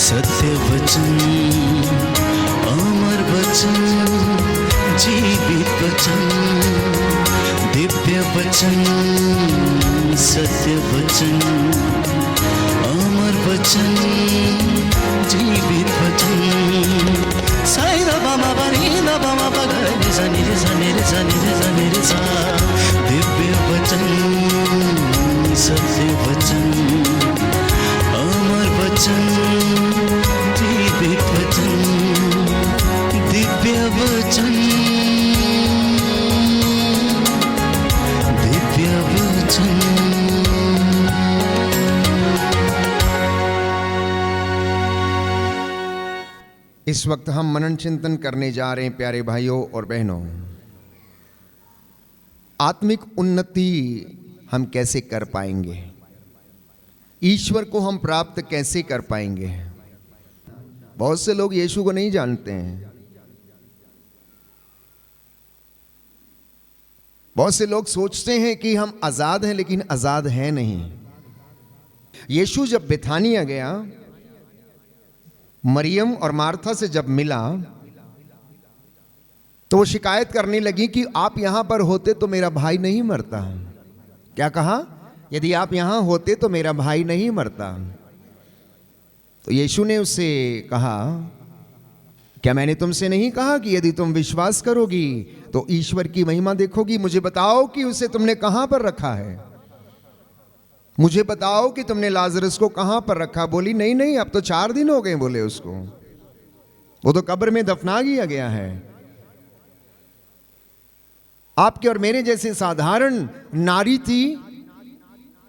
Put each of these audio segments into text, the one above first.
सत्य वचन, अमर वचन, जीवित वचन, दिव्य वचन, सत्य वचन, अमर वचन, जीवित वचन। साई दा बाबा बनी दा बाबा बगरे सा निरे सा निरे सा निरे सा निरे सा। दिव्य वचन, सत्य वचन, अमर वचन, जीवित वचन, दिव्य वचन, दिव्य वचन। इस वक्त हम मनन चिंतन करने जा रहे हैं प्यारे भाइयों और बहनों। आत्मिक उन्नति हम कैसे कर पाएंगे, ईश्वर को हम प्राप्त कैसे कर पाएंगे। बहुत से लोग यीशु को नहीं जानते हैं। बहुत से लोग सोचते हैं कि हम आजाद हैं, लेकिन आजाद हैं नहीं। यीशु जब बेथानिया गया, मरियम और मार्था से जब मिला, तो वो शिकायत करने लगी कि आप यहां पर होते तो मेरा भाई नहीं मरता। क्या कहा? यदि आप यहां होते तो मेरा भाई नहीं मरता। तो यीशु ने उससे कहा, क्या मैंने तुमसे नहीं कहा कि यदि तुम विश्वास करोगी तो ईश्वर की महिमा देखोगी? मुझे बताओ कि उसे तुमने कहां पर रखा है, मुझे बताओ कि तुमने लाजरस को कहां पर रखा। बोली नहीं नहीं, अब तो 4 दिन हो गए। बोले उसको, वो तो कब्र में दफना दिया गया है। आपके और मेरे जैसे साधारण नारी थी,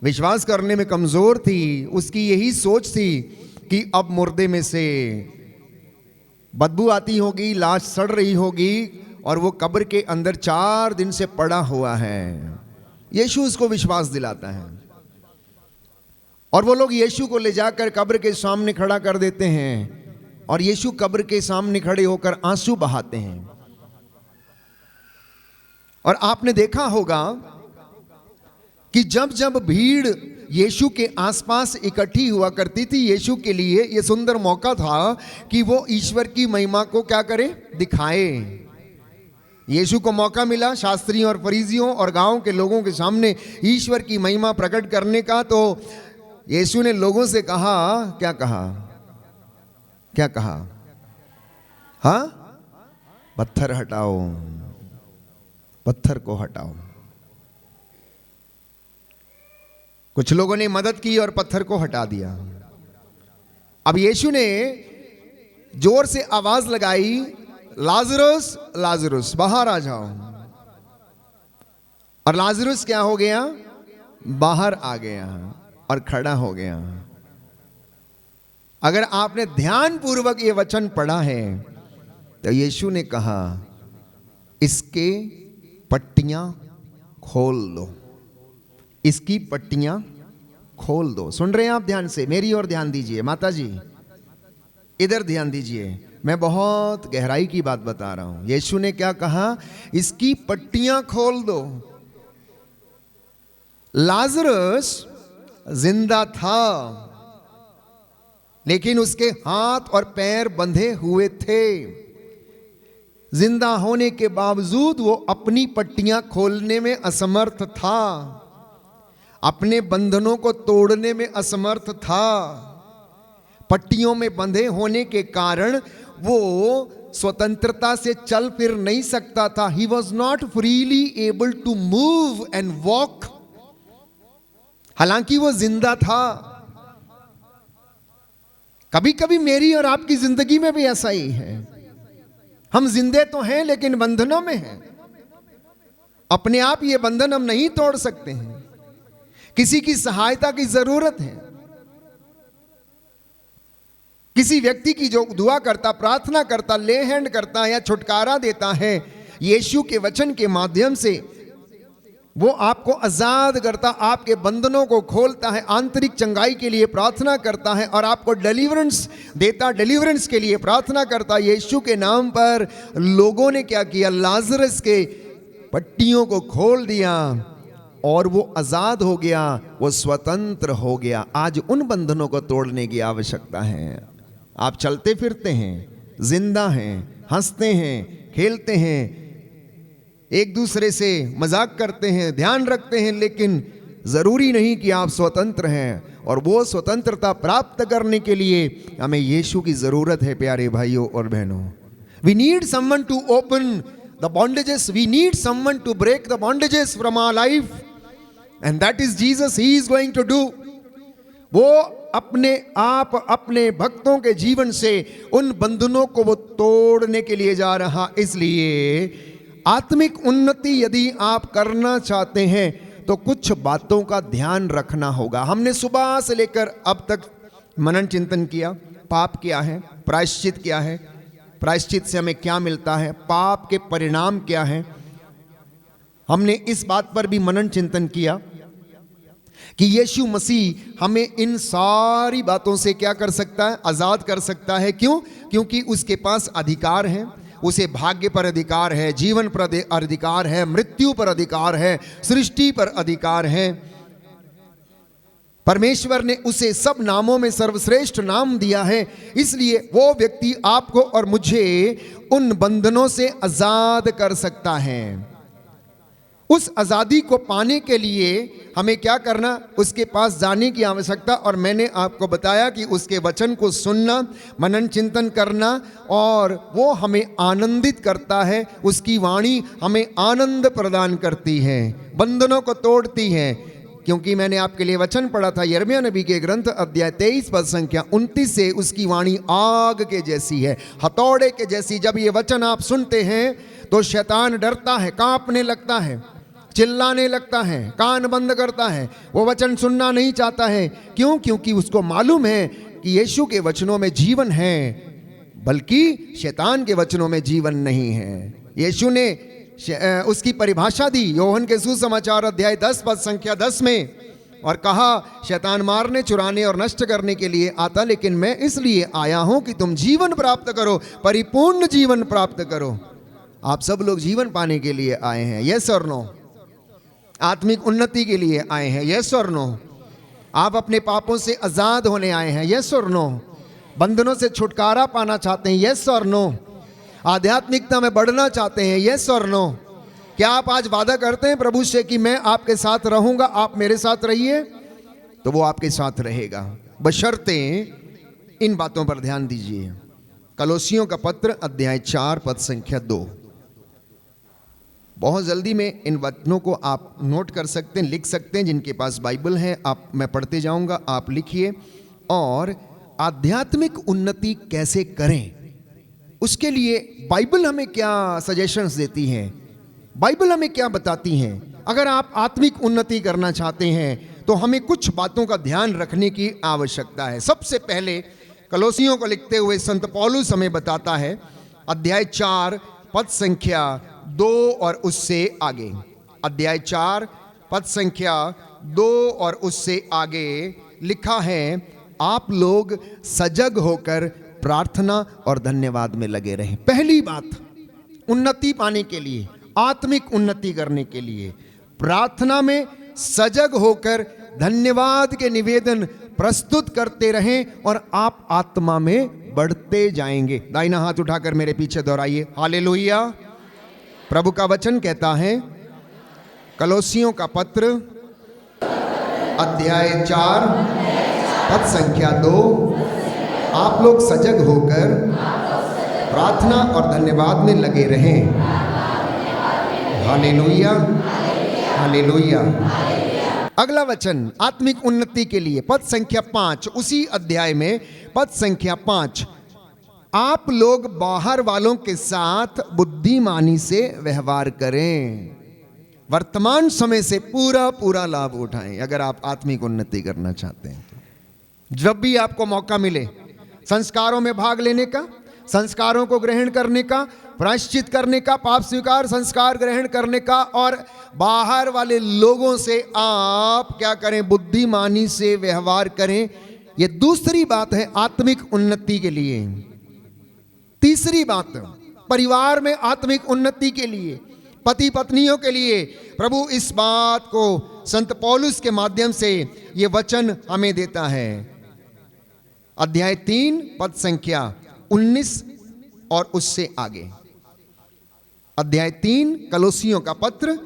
विश्वास करने में कमजोर थी। उसकी यही सोच थी कि अब मुर्दे में से बदबू आती होगी, लाश सड़ रही होगी और वो कब्र के अंदर 4 दिन से पड़ा हुआ है। यीशु उसको विश्वास दिलाता है और वो लोग यीशु को ले जाकर कब्र के सामने खड़ा कर देते हैं और यीशु कब्र के सामने खड़े होकर आंसू बहाते हैं। और आपने देखा होगा कि जब जब भीड़ यीशु के आसपास इकट्ठी हुआ करती थी, यीशु के लिए यह सुंदर मौका था कि वो ईश्वर की महिमा को क्या करे, दिखाए। यीशु को मौका मिला शास्त्रियों और फरीसियों और गांव के लोगों के सामने ईश्वर की महिमा प्रकट करने का। तो यीशु ने लोगों से कहा, क्या कहा? क्या कहा? हाँ, पत्थर हटाओ, पत्थर को हटाओ। कुछ लोगों ने मदद की और पत्थर को हटा दिया। अब यीशु ने जोर से आवाज लगाई, लाजरस लाजरस बाहर आ जाओ। और लाजरस क्या हो गया? बाहर आ गया और खड़ा हो गया। अगर आपने ध्यान पूर्वक ये वचन पढ़ा है तो यीशु ने कहा, इसके पट्टियां खोल दो, इसकी पट्टियां खोल दो। सुन रहे हैं आप? ध्यान से मेरी ओर ध्यान दीजिए। माता जी इधर ध्यान दीजिए, मैं बहुत गहराई की बात बता रहा हूं। यीशु ने क्या कहा? इसकी पट्टियां खोल दो। लाजरस जिंदा था, लेकिन उसके हाथ और पैर बंधे हुए थे। जिंदा होने के बावजूद वो अपनी पट्टियां खोलने में असमर्थ था, अपने बंधनों को तोड़ने में असमर्थ था। पट्टियों में बंधे होने के कारण वो स्वतंत्रता से चल फिर नहीं सकता था। He was not freely able to move and walk. हालांकि वो जिंदा था। कभी कभी मेरी और आपकी जिंदगी में भी ऐसा ही है। हम जिंदे तो हैं लेकिन बंधनों में हैं। अपने आप ये बंधन हम नहीं तोड़ सकते हैं, किसी की सहायता की जरूरत है। किसी व्यक्ति की जो दुआ करता, प्रार्थना करता, ले हैंड करता या छुटकारा देता है यीशु के वचन के माध्यम से, वो आपको आजाद करता, आपके बंधनों को खोलता है, आंतरिक चंगाई के लिए प्रार्थना करता है और आपको डिलीवरेंस देता, डिलीवरेंस के लिए प्रार्थना करता। यीशु के नाम पर लोगों ने क्या किया? लाजरस के पट्टियों को खोल दिया और वो आजाद हो गया, वो स्वतंत्र हो गया। आज उन बंधनों को तोड़ने की आवश्यकता है। आप चलते फिरते हैं, जिंदा हैं, हंसते हैं, खेलते हैं, एक दूसरे से मजाक करते हैं, ध्यान रखते हैं, लेकिन जरूरी नहीं कि आप स्वतंत्र हैं। और वो स्वतंत्रता प्राप्त करने के लिए हमें यीशु की जरूरत है प्यारे भाइयों और बहनों। We need someone to open the bondages, we need someone to break the bondages from our life, and that is Jesus, he is going to do. वो अपने आप अपने भक्तों के जीवन से उन बंधनों को वो तोड़ने के लिए जा रहा। इसलिए आत्मिक उन्नति यदि आप करना चाहते हैं तो कुछ बातों का ध्यान रखना होगा। हमने सुबह से लेकर अब तक मनन चिंतन किया, पाप क्या है, प्रायश्चित क्या है, प्रायश्चित से हमें क्या मिलता है, पाप के परिणाम क्या है। हमने इस बात पर भी मनन चिंतन किया कि यीशु मसीह हमें इन सारी बातों से क्या कर सकता है, आजाद कर सकता है। क्यों? क्योंकि उसके पास अधिकार है, उसे भाग्य पर अधिकार है, जीवन पर अधिकार है, मृत्यु पर अधिकार है, सृष्टि पर अधिकार है। परमेश्वर ने उसे सब नामों में सर्वश्रेष्ठ नाम दिया है। इसलिए वो व्यक्ति आपको और मुझे उन बंधनों से आजाद कर सकता है। उस आजादी को पाने के लिए हमें क्या करना, उसके पास जाने की आवश्यकता। और मैंने आपको बताया कि उसके वचन को सुनना, मनन चिंतन करना, और वो हमें आनंदित करता है। उसकी वाणी हमें आनंद प्रदान करती है, बंधनों को तोड़ती है। क्योंकि मैंने आपके लिए वचन पढ़ा था यिर्मयाह नबी के ग्रंथ अध्याय 23 पद संख्या 29 से, उसकी वाणी आग के जैसी है, हथौड़े के जैसी। जब ये वचन आप सुनते हैं तो शैतान डरता है, कांपने लगता है, चिल्लाने लगता है, कान बंद करता है, वो वचन सुनना नहीं चाहता है। क्यों? क्योंकि उसको मालूम है कि यीशु के वचनों में जीवन है, बल्कि शैतान के वचनों में जीवन नहीं है। यीशु ने उसकी परिभाषा दी योहन के सुसमाचार अध्याय 10 पद संख्या 10 में, और कहा शैतान मारने, चुराने और नष्ट करने के लिए आता, लेकिन मैं इसलिए आया हूं कि तुम जीवन प्राप्त करो, परिपूर्ण जीवन प्राप्त करो। आप सब लोग जीवन पाने के लिए आए हैं, यस और नो? आत्मिक उन्नति के लिए आए हैं, यस और नो? आप अपने पापों से आजाद होने आए हैं, यस और नो? बंधनों से छुटकारा पाना चाहते हैं, यस और नो? आध्यात्मिकता में बढ़ना चाहते हैं, यस और नो? क्या आप आज वादा करते हैं प्रभु से कि मैं आपके साथ रहूंगा, आप मेरे साथ रहिए? तो वो आपके साथ रहेगा, बशर्ते इन बातों पर ध्यान दीजिए। कलोसियों का पत्र अध्याय 4 पद संख्या 2। बहुत जल्दी में इन वचनों को आप नोट कर सकते हैं, लिख सकते हैं। जिनके पास बाइबल है, आप, मैं पढ़ते जाऊंगा, आप लिखिए। और आध्यात्मिक उन्नति कैसे करें, उसके लिए बाइबल हमें क्या सजेशंस देती है, बाइबल हमें क्या बताती हैं। अगर आप आत्मिक उन्नति करना चाहते हैं तो हमें कुछ बातों का ध्यान रखने की आवश्यकता है। सबसे पहले कलोसियों को लिखते हुए संत पौलुस हमें बताता है, अध्याय 4 पद संख्या 2 और उससे आगे, अध्याय 4 पद संख्या 2 और उससे आगे लिखा है, आप लोग सजग होकर प्रार्थना और धन्यवाद में लगे रहें। पहली बात, उन्नति पाने के लिए, आत्मिक उन्नति करने के लिए प्रार्थना में सजग होकर धन्यवाद के निवेदन प्रस्तुत करते रहें और आप आत्मा में बढ़ते जाएंगे। दाहिना हाथ उठाकर मेरे पीछे दोहराइए, हालेलुया। प्रभु का वचन कहता है, कलोसियों का पत्र अध्याय 4 पद संख्या 2, आप लोग सजग होकर प्रार्थना और धन्यवाद में लगे रहें। Hallelujah, hallelujah. अगला वचन आत्मिक उन्नति के लिए पद संख्या 5, उसी अध्याय में पद संख्या 5, आप लोग बाहर वालों के साथ बुद्धिमानी से व्यवहार करें। वर्तमान समय से पूरा पूरा लाभ उठाएं अगर आप आत्मिक उन्नति करना चाहते हैं तो। जब भी आपको मौका मिले संस्कारों में भाग लेने का, संस्कारों को ग्रहण करने का, प्रायश्चित करने का, पाप स्वीकार संस्कार ग्रहण करने का, और बाहर वाले लोगों से आप क्या करें, बुद्धिमानी से व्यवहार करें। यह दूसरी बात है आत्मिक उन्नति के लिए। तीसरी बात, परिवार में आत्मिक उन्नति के लिए, पति पत्नियों के लिए प्रभु इस बात को संत पौलुस के माध्यम से ये वचन हमें देता है। अध्याय 3 पद संख्या 19 और उससे आगे। अध्याय 3 कलोसियों का पत्र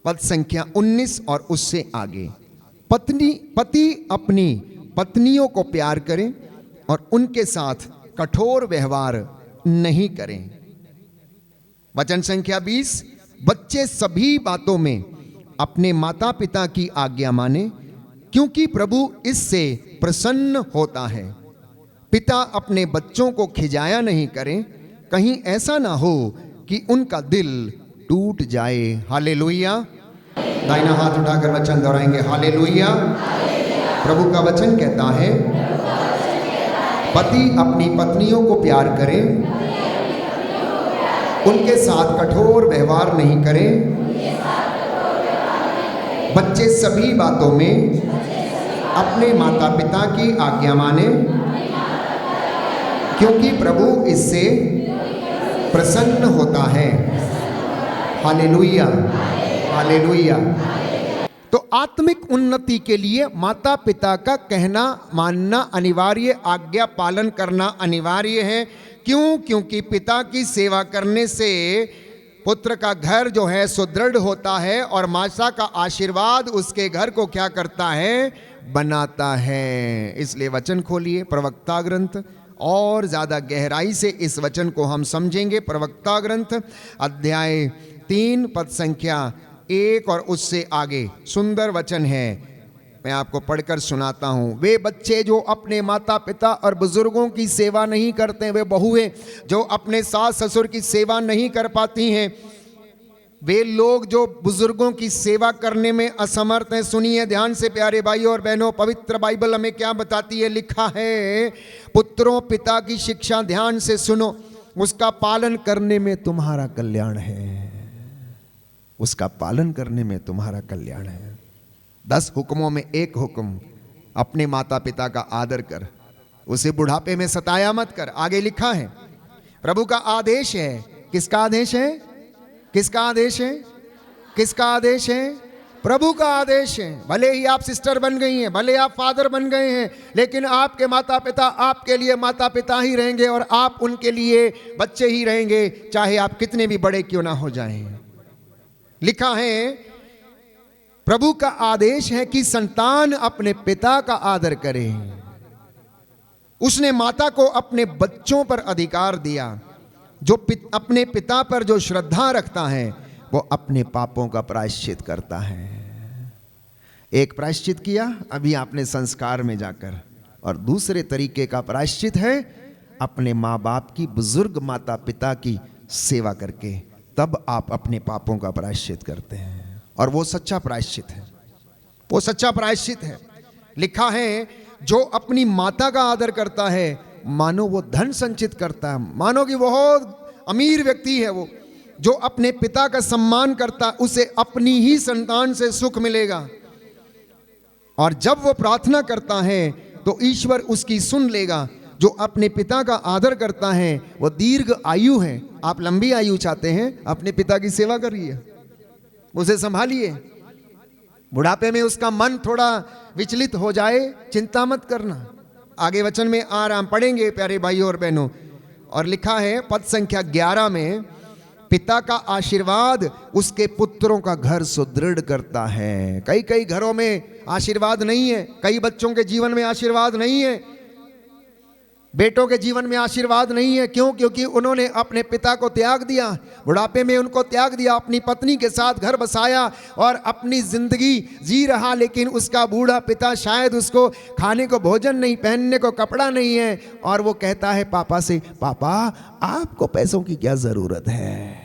पद संख्या 19 और उससे आगे। पति अपनी पत्नियों को प्यार करें और उनके साथ कठोर व्यवहार नहीं करें। वचन संख्या 20, बच्चे सभी बातों में अपने माता पिता की आज्ञा माने, क्योंकि प्रभु इससे प्रसन्न होता है। पिता अपने बच्चों को खिजाया नहीं करें, कहीं ऐसा ना हो कि उनका दिल टूट जाए। हालेलुया। दाहिना हाथ उठाकर वचन दोहराएंगे, हालेलुया। प्रभु का वचन कहता है, पति अपनी पत्नियों को प्यार करें, उनके साथ कठोर व्यवहार नहीं करें, बच्चे सभी बातों में अपने माता पिता की आज्ञा माने, क्योंकि प्रभु इससे प्रसन्न होता है। Hallelujah, hallelujah. तो आत्मिक उन्नति के लिए माता पिता का कहना मानना अनिवार्य, आज्ञा पालन करना अनिवार्य है। क्यों? क्योंकि पिता की सेवा करने से पुत्र का घर जो है सुदृढ़ होता है और माता का आशीर्वाद उसके घर को क्या करता है? बनाता है। इसलिए वचन खोलिए, प्रवक्ता ग्रंथ, और ज्यादा गहराई से इस वचन को हम समझेंगे। प्रवक्ता ग्रंथ अध्याय 3 पद संख्या 1 और उससे आगे सुंदर वचन है, मैं आपको पढ़कर सुनाता हूं। वे बच्चे जो अपने माता पिता और बुजुर्गों की सेवा नहीं करते, वे बहुएं जो अपने सास ससुर की सेवा नहीं कर पाती हैं, वे लोग जो बुजुर्गों की सेवा करने में असमर्थ हैं। सुनिए ध्यान से प्यारे भाइयों और बहनों, पवित्र बाइबल हमें क्या बताती है? लिखा है, पुत्रों पिता की शिक्षा ध्यान से सुनो, उसका पालन करने में तुम्हारा कल्याण है। उसका पालन करने में तुम्हारा कल्याण है। 10 हुक्मों में एक हुक्म, अपने माता पिता का आदर कर, उसे बुढ़ापे में सताया मत कर। आगे लिखा है, प्रभु का आदेश है। किसका आदेश है? किसका आदेश है? किसका आदेश है? प्रभु का आदेश है। भले ही आप सिस्टर बन गई हैं, भले आप फादर बन गए हैं, लेकिन आपके माता पिता आपके लिए माता पिता ही रहेंगे और आप उनके लिए बच्चे ही रहेंगे, चाहे आप कितने भी बड़े क्यों ना हो जाएं। लिखा है, प्रभु का आदेश है कि संतान अपने पिता का आदर करे। उसने माता को अपने बच्चों पर अधिकार दिया। जो अपने पिता पर जो श्रद्धा रखता है वो अपने पापों का प्रायश्चित करता है। एक प्रायश्चित किया अभी आपने संस्कार में जाकर, और दूसरे तरीके का प्रायश्चित है अपने माँ बाप की, बुजुर्ग माता पिता की सेवा करके, तब आप अपने पापों का प्रायश्चित करते हैं। और वो सच्चा प्रायश्चित है, वो सच्चा प्रायश्चित है। लिखा है, जो अपनी माता का आदर करता है मानो वो धन संचित करता है, मानो कि बहुत अमीर व्यक्ति है वो। जो अपने पिता का सम्मान करता है उसे अपनी ही संतान से सुख मिलेगा, और जब वो प्रार्थना करता है तो ईश्वर उसकी सुन लेगा। जो अपने पिता का आदर करता है वो दीर्घ आयु है। आप लंबी आयु चाहते हैं, अपने पिता की सेवा करिए, उसे संभालिए। बुढ़ापे में उसका मन थोड़ा विचलित हो जाए, चिंता मत करना। आगे वचन में आराम पढ़ेंगे प्यारे भाइयों और बहनों। और लिखा है पद संख्या 11 में, पिता का आशीर्वाद उसके पुत्रों का घर सुदृढ़ करता है। कई घरों में आशीर्वाद नहीं है, कई बच्चों के जीवन में आशीर्वाद नहीं है, बेटों के जीवन में आशीर्वाद नहीं है। क्यों? क्योंकि उन्होंने अपने पिता को त्याग दिया, बुढ़ापे में उनको त्याग दिया, अपनी पत्नी के साथ घर बसाया और अपनी जिंदगी जी रहा, लेकिन उसका बूढ़ा पिता शायद उसको खाने को भोजन नहीं, पहनने को कपड़ा नहीं है, और वो कहता है पापा से, पापा आपको पैसों की क्या जरूरत है?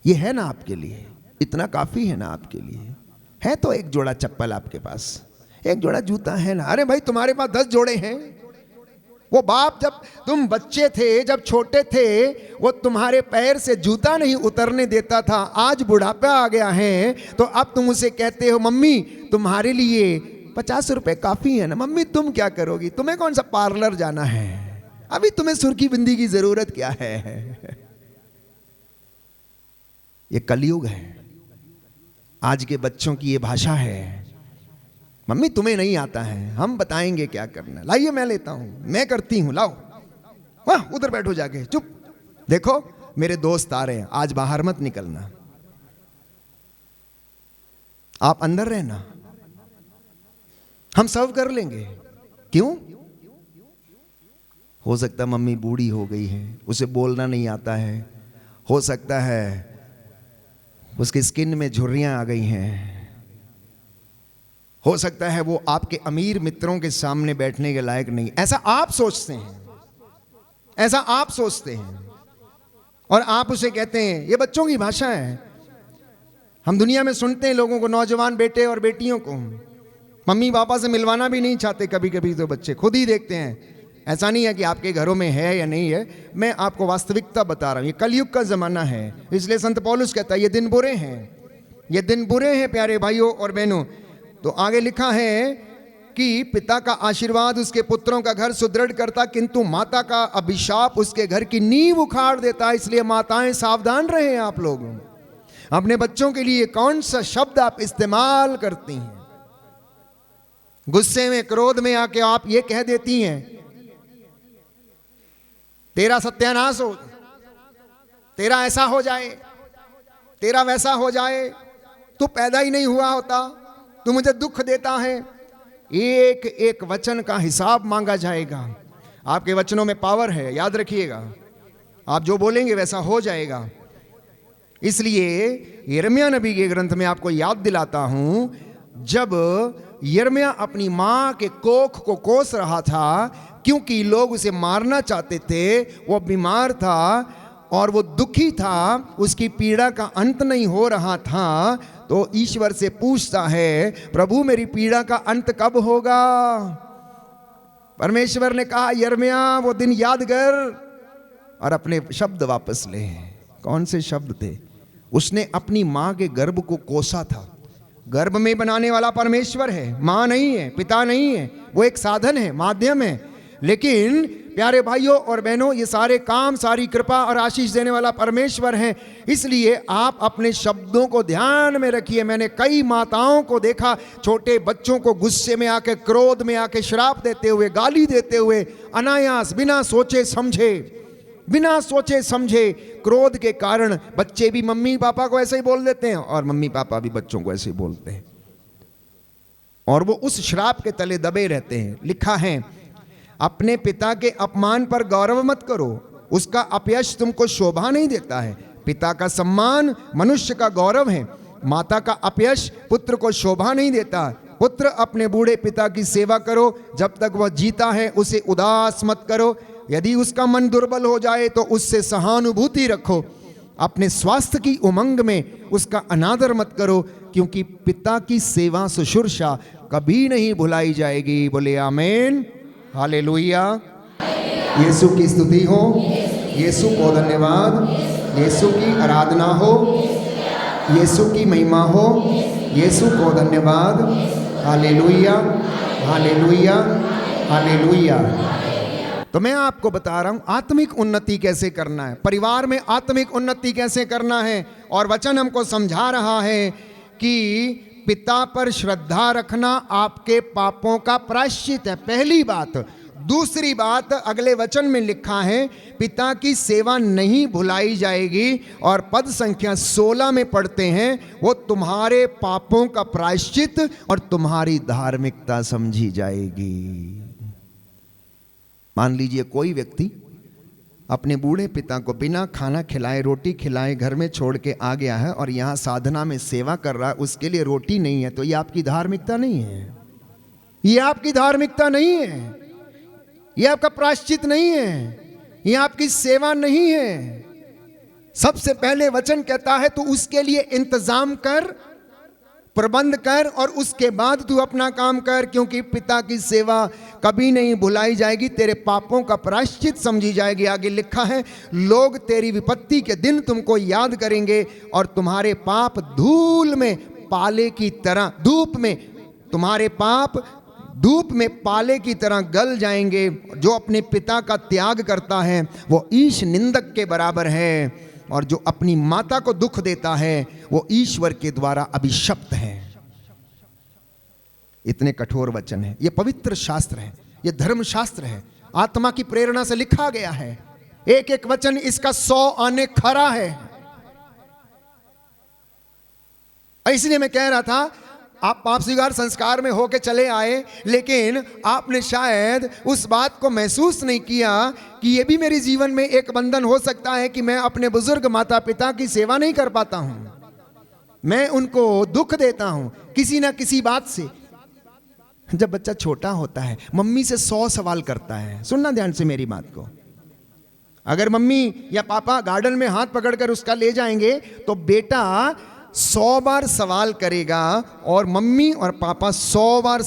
ये है ना आपके लिए, इतना काफी है ना आपके लिए, है तो एक जोड़ा चप्पल आपके पास, एक जोड़ा जूता है ना। अरे भाई तुम्हारे पास 10 जोड़े हैं। वो बाप जब तुम बच्चे थे, जब छोटे थे, वो तुम्हारे पैर से जूता नहीं उतरने देता था। आज बुढ़ापा आ गया है तो अब तुम उसे कहते हो, मम्मी तुम्हारे लिए 50 रुपए काफी है ना। मम्मी तुम क्या करोगी, तुम्हें कौन सा पार्लर जाना है, अभी तुम्हें सुर्खी बिंदी की जरूरत क्या है। ये कलयुग है, आज के बच्चों की ये भाषा है। मम्मी तुम्हें नहीं आता है, हम बताएंगे क्या करना है। लाइए मैं लेता हूं, मैं करती हूं, लाओ। वाह, उधर बैठो जाके, चुप। देखो मेरे दोस्त आ रहे हैं, आज बाहर मत निकलना, आप अंदर रहना, हम सर्व कर लेंगे। क्यों? हो सकता है मम्मी बूढ़ी हो गई है, उसे बोलना नहीं आता है, हो सकता है उसकी स्किन में झुर्रियां आ गई हैं, हो सकता है वो आपके अमीर मित्रों के सामने बैठने के लायक नहीं। ऐसा आप सोचते हैं, ऐसा आप सोचते हैं, और आप उसे कहते हैं। ये बच्चों की भाषा है। हम दुनिया में सुनते हैं लोगों को, नौजवान बेटे और बेटियों को मम्मी पापा से मिलवाना भी नहीं चाहते। कभी कभी तो बच्चे खुद ही देखते हैं। ऐसा नहीं है कि आपके घरों में है या नहीं है, मैं आपको वास्तविकता बता रहा हूं। ये कलयुग का जमाना है, इसलिए संत पौलुस कहता है ये दिन बुरे हैं, ये दिन बुरे हैं प्यारे भाइयों और बहनों। तो आगे लिखा है कि पिता का आशीर्वाद उसके पुत्रों का घर सुदृढ़ करता, किंतु माता का अभिशाप उसके घर की नींव उखाड़ देता। इसलिए माताएं सावधान रहे। आप लोग अपने बच्चों के लिए कौन सा शब्द आप इस्तेमाल करती हैं? गुस्से में, क्रोध में आके आप ये कह देती हैं तेरा सत्यानाश हो, तेरा ऐसा हो जाए, तेरा वैसा हो जाए, तू पैदा ही नहीं हुआ होता, तू मुझे दुख देता है। एक एक वचन का हिसाब मांगा जाएगा। आपके वचनों में पावर है, याद रखिएगा। आप जो बोलेंगे वैसा हो जाएगा। इसलिए यिर्मयाह नबी के ग्रंथ में आपको याद दिलाता हूं, जब यिर्मयाह अपनी मां के कोख को कोस रहा था, क्योंकि लोग उसे मारना चाहते थे, वो बीमार था और वो दुखी था, उसकी पीड़ा का अंत नहीं हो रहा था, तो ईश्वर से पूछता है प्रभु मेरी पीड़ा का अंत कब होगा? परमेश्वर ने कहा यिर्मयाह वो दिन याद कर और अपने शब्द वापस ले। कौन से शब्द थे? उसने अपनी मां के गर्भ को कोसा था। गर्भ में बनाने वाला परमेश्वर है, मां नहीं है, पिता नहीं है, वो एक साधन है, माध्यम है। लेकिन प्यारे भाइयों और बहनों, ये सारे काम, सारी कृपा और आशीष देने वाला परमेश्वर है। इसलिए आप अपने शब्दों को ध्यान में रखिए। मैंने कई माताओं को देखा छोटे बच्चों को गुस्से में आके, क्रोध में आके श्राप देते हुए, गाली देते हुए, अनायास, बिना सोचे समझे, बिना सोचे समझे क्रोध के कारण बच्चे भी मम्मी पापा को ऐसे ही बोल देते हैं और मम्मी पापा भी बच्चों को ऐसे ही बोलते हैं, और वो उस श्राप के तले दबे रहते हैं। लिखा है अपने पिता के अपमान पर गौरव मत करो, उसका अपयश तुमको शोभा नहीं देता है। पिता का सम्मान मनुष्य का गौरव है, माता का अपयश पुत्र को शोभा नहीं देता। पुत्र अपने बूढ़े पिता की सेवा करो, जब तक वह जीता है उसे उदास मत करो। यदि उसका मन दुर्बल हो जाए तो उससे सहानुभूति रखो। अपने स्वास्थ्य की उमंग में उसका अनादर मत करो, क्योंकि पिता की सेवा शुश्रूषा कभी नहीं भुलाई जाएगी। बोले आमीन, हालेलुया। यीशु की स्तुति हो, यीशु को धन्यवाद, यीशु की आराधना हो, यीशु की महिमा हो, यीशु को धन्यवाद। Hallelujah, hallelujah, hallelujah. तो मैं आपको बता रहा हूं आत्मिक उन्नति कैसे करना है, परिवार में आत्मिक उन्नति कैसे करना है। और वचन हमको समझा रहा है कि पिता पर श्रद्धा रखना आपके पापों का प्रायश्चित है, पहली बात। दूसरी बात, अगले वचन में लिखा है पिता की सेवा नहीं भुलाई जाएगी, और पद संख्या 16 में पढ़ते हैं वो तुम्हारे पापों का प्रायश्चित और तुम्हारी धार्मिकता समझी जाएगी। मान लीजिए कोई व्यक्ति अपने बूढ़े पिता को बिना खाना खिलाए, रोटी खिलाए घर में छोड़ के आ गया है और यहाँ साधना में सेवा कर रहा है, उसके लिए रोटी नहीं है, तो ये आपकी धार्मिकता नहीं है, ये आपकी धार्मिकता नहीं है, ये आपका प्रायश्चित नहीं है, ये आपकी सेवा नहीं है। सबसे पहले वचन कहता है तो उसके लिए इंतजाम कर, प्रबंध कर, और उसके बाद तू अपना काम कर, क्योंकि पिता की सेवा कभी नहीं भुलाई जाएगी, तेरे पापों का प्रायश्चित समझी जाएगी। आगे लिखा है लोग तेरी विपत्ति के दिन तुमको याद करेंगे और तुम्हारे पाप धूल में पाले की तरह, धूप में, तुम्हारे पाप धूप में पाले की तरह गल जाएंगे। जो अपने पिता का त्याग करता है वो ईश निंदक के बराबर है, और जो अपनी माता को दुख देता है वो ईश्वर के द्वारा अभिशप्त है। इतने कठोर वचन है। ये पवित्र शास्त्र है, ये धर्म शास्त्र है, आत्मा की प्रेरणा से लिखा गया है। एक एक वचन इसका 100 आने खरा है। इसलिए मैं कह रहा था, आप पाप स्वीकार संस्कार में होके चले आए, लेकिन आपने शायद उस बात को महसूस नहीं किया कि ये भी मेरे जीवन में एक बंधन हो सकता है कि मैं अपने बुजुर्ग माता पिता की सेवा नहीं कर पाता हूं, मैं उनको दुख देता हूं किसी ना किसी बात से। जब बच्चा छोटा होता है मम्मी से 100 सवाल करता है। सुनना ध्यान से मेरी बात को। अगर मम्मी या पापा गार्डन में हाथ पकड़कर उसका ले जाएंगे तो बेटा 100 बार सवाल करेगा और मम्मी और पापा 100 बार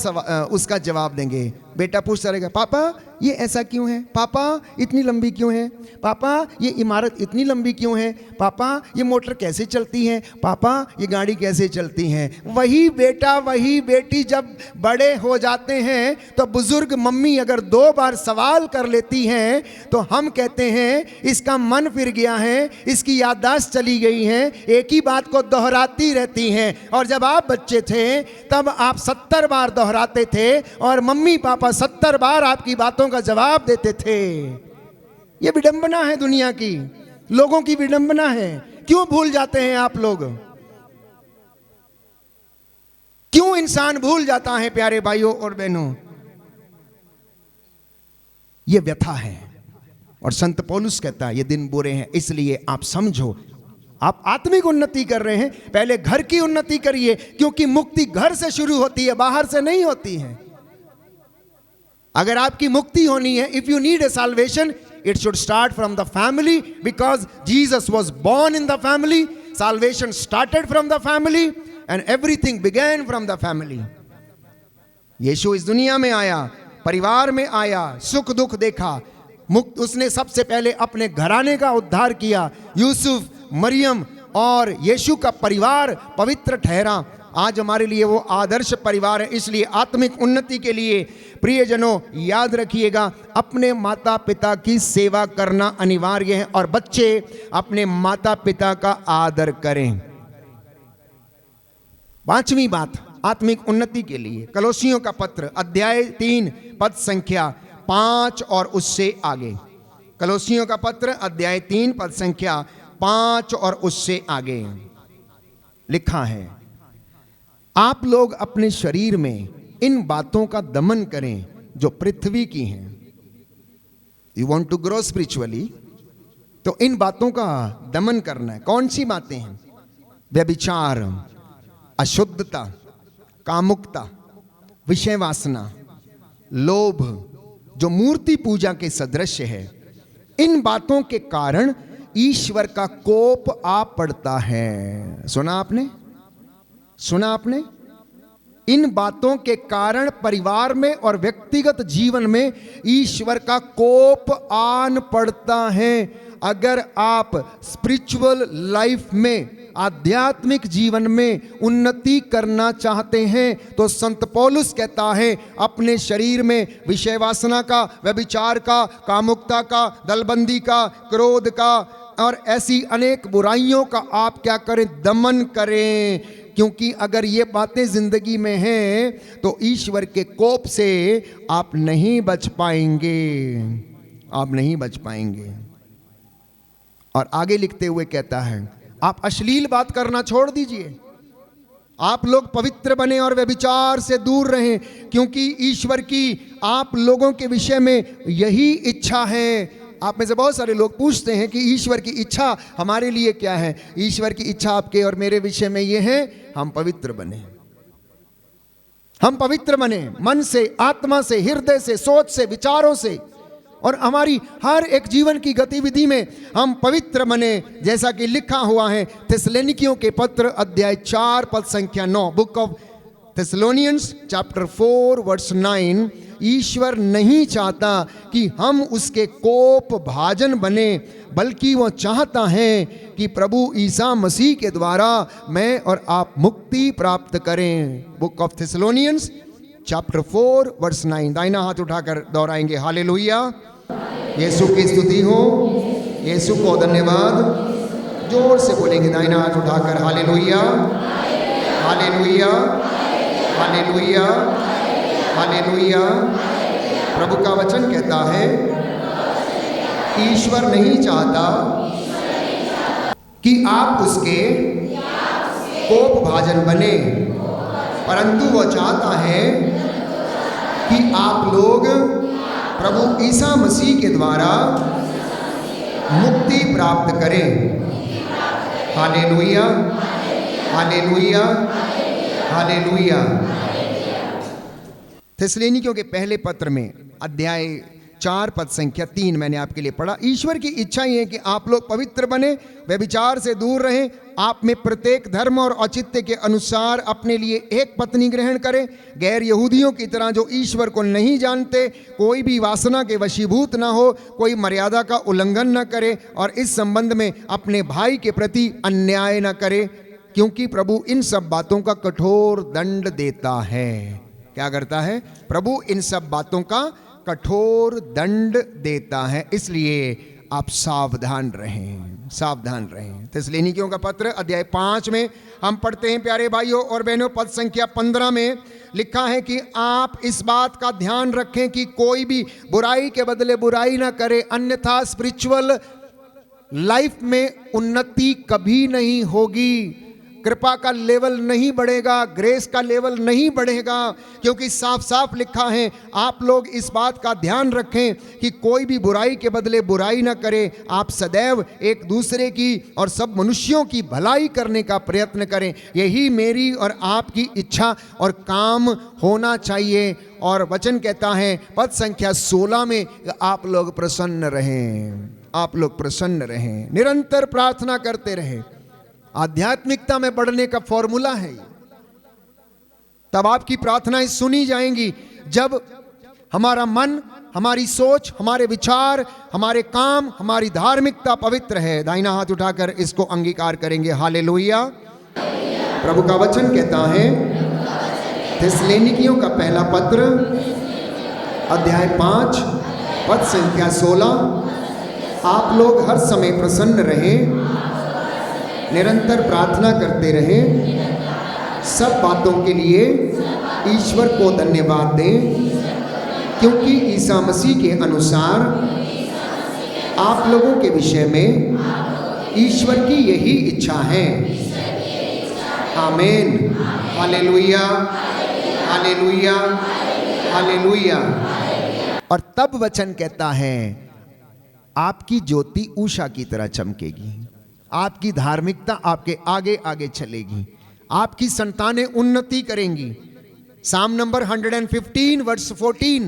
उसका जवाब देंगे। बेटा पूछता रहेगा, पापा ये ऐसा क्यों है, पापा इतनी लंबी क्यों है, पापा ये इमारत इतनी लंबी क्यों है, पापा ये मोटर कैसे चलती है, पापा ये गाड़ी कैसे चलती है। वही बेटा वही बेटी जब बड़े हो जाते हैं तो बुजुर्ग मम्मी अगर 2 बार सवाल कर लेती हैं तो हम कहते हैं इसका मन फिर गया है, इसकी याददाश्त चली गई है, एक ही बात को दोहराती रहती हैं। और जब आप बच्चे थे तब आप 70 बार दोहराते थे और मम्मी पापा 70 बार आपकी बातों का जवाब देते थे। यह विडंबना है दुनिया की, लोगों की विडंबना है। क्यों भूल जाते हैं आप लोग? क्यों इंसान भूल जाता है प्यारे भाइयों और बहनों? यह व्यथा है। और संत पौलुस कहता है ये दिन बुरे हैं, इसलिए आप समझो, आप आत्मिक उन्नति कर रहे हैं, पहले घर की उन्नति करिए, क्योंकि मुक्ति घर से शुरू होती है, बाहर से नहीं होती है। अगर आपकी मुक्ति होनी है, if you need a salvation, it should start from the family, because Jesus was born in the family, salvation started from the family and everything began from the family. यीशु इस दुनिया में आया, परिवार में आया, सुख दुख देखा, मुक्त उसने सबसे पहले अपने घराने का उद्धार किया। यूसुफ, मरियम और यीशु का परिवार पवित्र ठहरा। आज हमारे लिए वो आदर्श परिवार है। इसलिए आत्मिक उन्नति के लिए प्रियजनों याद रखिएगा, अपने माता पिता की सेवा करना अनिवार्य है और बच्चे अपने माता पिता का आदर करें। 5वीं बात आत्मिक उन्नति के लिए, कलोसियों का पत्र अध्याय 3 पद संख्या 5 और उससे आगे। कलोसियों का पत्र अध्याय 3 पद संख्या 5 और उससे आगे लिखा है, आप लोग अपने शरीर में इन बातों का दमन करें जो पृथ्वी की हैं। You want to grow spiritually, तो इन बातों का दमन करना है। कौन सी बातें हैं? व्यभिचार, अशुद्धता, कामुकता, विषय वासना, लोभ, जो मूर्ति पूजा के सदृश है। इन बातों के कारण ईश्वर का कोप आ पड़ता है। सुना आपने? सुना आपने? इन बातों के कारण परिवार में और व्यक्तिगत जीवन में ईश्वर का कोप आन पड़ता है। अगर आप स्पिरिचुअल लाइफ में, आध्यात्मिक जीवन में उन्नति करना चाहते हैं तो संत पौलुस कहता है अपने शरीर में विषय वासना का, व्यभिचार का, कामुकता का, दलबंदी का, क्रोध का और ऐसी अनेक बुराइयों का आप क्या करें? दमन करें। क्योंकि अगर ये बातें जिंदगी में हैं तो ईश्वर के कोप से आप नहीं बच पाएंगे, आप नहीं बच पाएंगे। और आगे लिखते हुए कहता है आप अश्लील बात करना छोड़ दीजिए, आप लोग पवित्र बने और व्यभिचार से दूर रहें, क्योंकि ईश्वर की आप लोगों के विषय में यही इच्छा है। आप में से बहुत सारे लोग पूछते हैं कि ईश्वर की इच्छा हमारे लिए क्या है? ईश्वर की इच्छा आपके और मेरे विषय में ये है, हम पवित्र बने, हम पवित्र बने मन से, आत्मा से, हृदय से, सोच से, विचारों से, और हमारी हर एक जीवन की गतिविधि में हम पवित्र बने, जैसा कि लिखा हुआ है थिस्सलुनीकियों के पत्र अध्याय 4 पद संख्या 9, book of Thessalonians chapter 4 verse 9। ईश्वर नहीं चाहता कि हम उसके कोप भाजन बने, बल्कि वो चाहता है कि प्रभु ईसा मसीह के द्वारा मैं और आप मुक्ति प्राप्त करें। Book of Thessalonians chapter 4 verse 9। दाहिना हाथ उठाकर दोहराएंगे हालेलुया। यीशु की स्तुति हो, यीशु को धन्यवाद। जोर से बोलेंगे दाहिना हाथ उठाकर हालेलुया, हालेलुया, हालेलुया, हालेलुया। प्रभु का वचन कहता है ईश्वर नहीं चाहता कि आप उसके कोप भाजन बने, परंतु वो चाहता है कि आप लोग प्रभु ईसा मसीह के द्वारा मुक्ति प्राप्त करें। Hallelujah, hallelujah, hallelujah. थिस्सलुनीकियों के पहले पत्र में अध्याय 4 पद संख्या 3 मैंने आपके लिए पढ़ा। ईश्वर की इच्छा ही है कि आप लोग पवित्र बने, व्यभिचार से दूर रहें, आप में प्रत्येक धर्म और औचित्य के अनुसार अपने लिए एक पत्नी ग्रहण करें, गैर यहूदियों की तरह जो ईश्वर को नहीं जानते, कोई भी वासना के वशीभूत ना हो, कोई मर्यादा का उल्लंघन न करे और इस संबंध में अपने भाई के प्रति अन्याय न करे, क्योंकि प्रभु इन सब बातों का कठोर दंड देता है। क्या करता है? प्रभु इन सब बातों का कठोर दंड देता है, इसलिए आप सावधान रहें, सावधान रहें। थिस्सलुनीकियों का पत्र अध्याय 5 में हम पढ़ते हैं, प्यारे भाइयों और बहनों, पद संख्या 15 में लिखा है कि आप इस बात का ध्यान रखें कि कोई भी बुराई के बदले बुराई ना करे, अन्यथा स्पिरिचुअल लाइफ में उन्नति कभी नहीं होगी, कृपा का लेवल नहीं बढ़ेगा, ग्रेस का लेवल नहीं बढ़ेगा, क्योंकि साफ साफ लिखा है आप लोग इस बात का ध्यान रखें कि कोई भी बुराई के बदले बुराई ना करे, आप सदैव एक दूसरे की और सब मनुष्यों की भलाई करने का प्रयत्न करें। यही मेरी और आपकी इच्छा और काम होना चाहिए। और वचन कहता है पद संख्या 16 में आप लोग प्रसन्न रहें, आप लोग प्रसन्न रहें, निरंतर प्रार्थना करते रहें। आध्यात्मिकता में बढ़ने का फॉर्मूला है। तब आपकी प्रार्थनाएं सुनी जाएंगी जब हमारा मन, हमारी सोच, हमारे विचार, हमारे काम, हमारी धार्मिकता पवित्र है। दाहिना हाथ उठाकर इसको अंगीकार करेंगे। हालेलुया। प्रभु का वचन कहता है थिस्सलुनीकियों का पहला पत्र अध्याय 5 पद संख्या 16, आप लोग हर समय प्रसन्न रहें, निरंतर प्रार्थना करते रहें, सब बातों के लिए ईश्वर को धन्यवाद दें, क्योंकि ईसा मसीह के अनुसार आप लोगों के विषय में ईश्वर की यही इच्छा है। आमीन। Hallelujah, hallelujah, hallelujah. और तब वचन कहता है आपकी ज्योति उषा की तरह चमकेगी, आपकी धार्मिकता आपके आगे आगे चलेगी, आपकी संतानें उन्नति करेंगी। साम नंबर 115 वर्स 14,